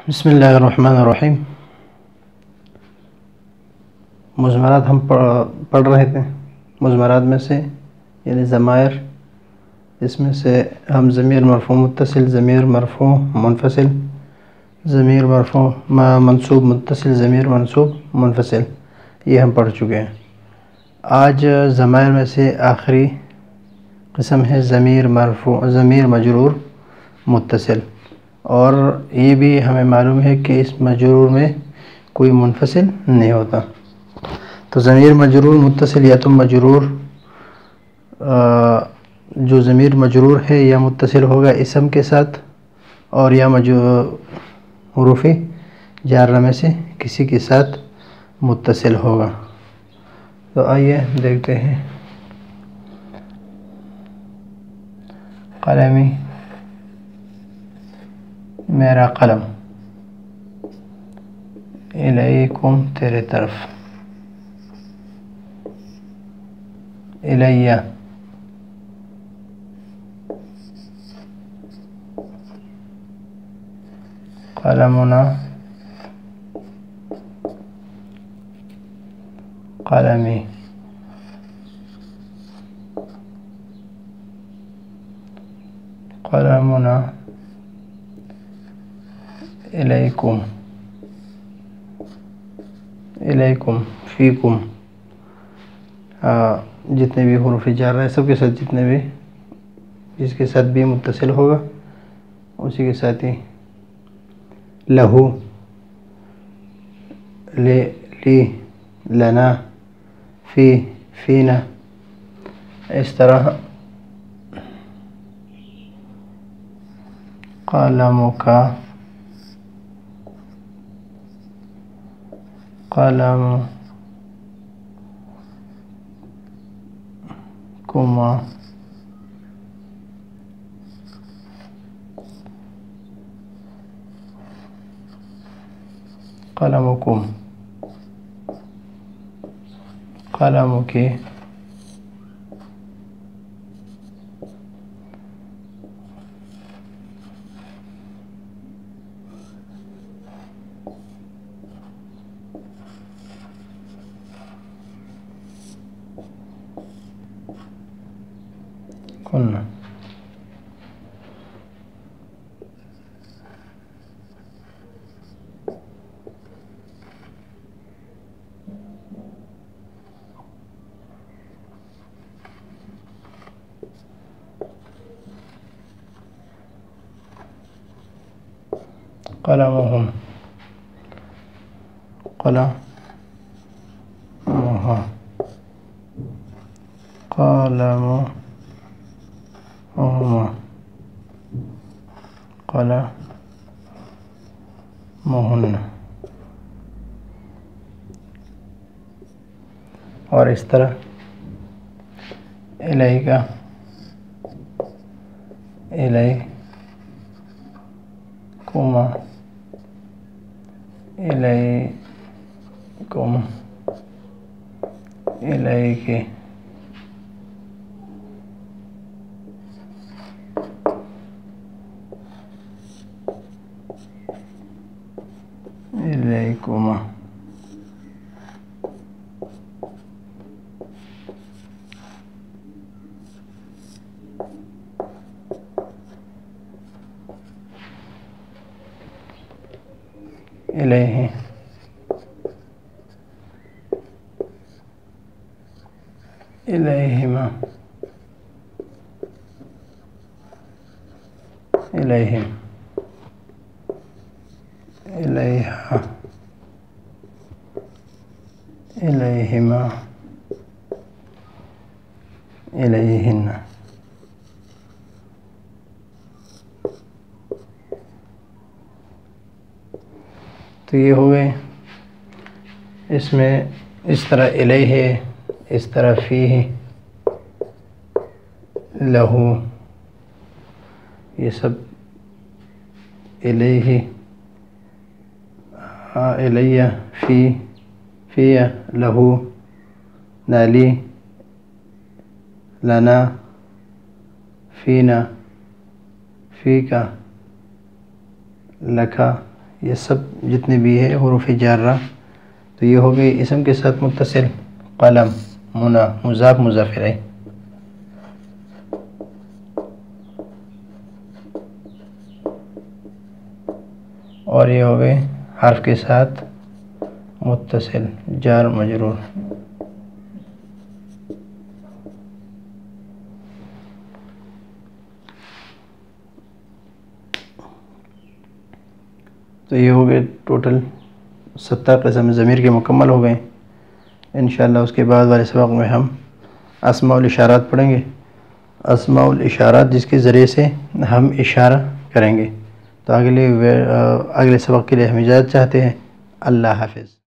बिस्मिल्लाहिर्रहमानिर्रहीम। मुज़मरात हम पढ़ रहे थे। मुज़मरात में से यानी ज़मायर, इसमें से हम ज़मीर मरफ़ू मुत्तसिल, ज़मीर मरफ़ू मुनफ़सिल, ज़मीर मरफ़ू मंसूब मुत्तसिल, ज़मीर मंसूब मुनफ़सिल, ये हम पढ़ चुके हैं। आज ज़मायर में से आखिरी क़िस्म है ज़मीर मरफ़ू, ज़मीर मजरूर मुत्तसिल। और ये भी हमें मालूम है कि इस मजरूर में कोई मुनफ़सिल नहीं होता। तो ज़मीर मजरूर मुत्तसिल या तो मजरूर जो ज़मीर मजरूर है या मुत्तसिल होगा इसम के साथ, और या हुरूफ़े जारा में से किसी के साथ मुत्तसिल होगा। तो आइए देखते हैं। कलमी, मेरा कलम, इलैकुम, तेरे तरफ, इलैया, कलमुना, कलमी, कलमुना, इलैकुम, इलैकुम, फ़ीकुम। जितने भी हुरूफ़ जार है सबके साथ, जितने भी जिसके साथ भी मुत्तसिल होगा उसी के साथ ही लहू, ले, ली, लना, फ़ी, फ़ीना, इस तरह कलमुका, कलमुकुमा, कलमुकुम, कलमुकी, कुन्ना। कलमुहुम, कलमुहा, कलमुहुमा, कलमुहुन्ना। और इस तरह इलैका, इलैकुमा, इलैकुम, इलैकी, इलैकुमा, इलैहि, इलैहिमा, इलैहिम, इलैहा, इलैहिमा, इलैहिन्ना। तो ये हो गए। इसमें इस तरह इलैहि, इस तरह फ़ीहि, लहू, ये सब इलैहि, इलैया, फ़ी, फ़िया, लहू, नाली, लना, फ़ीना, फ़ी का, लका, ये सब जितने भी है हुरूफ जारा। तो ये हो गई इसम के साथ मुत्तसिल, कलम, मुना, मुज़ाफ, मुज़ाफ इलैह। और ये हो गए हर्फ के साथ मुत्तसिल, जार मजरूर। तो ये हो गए टोटल 70 क़िस्म ज़मीर के मुकम्मल हो गए। इंशाअल्लाह उसके बाद वाले सबक में हम अस्माउल इशारात पढ़ेंगे, अस्माउल इशारात जिसके ज़रिए से हम इशारा करेंगे। तो अगले सबक के लिए हम इजाज़त चाहते हैं। अल्लाह हाफ़िज़।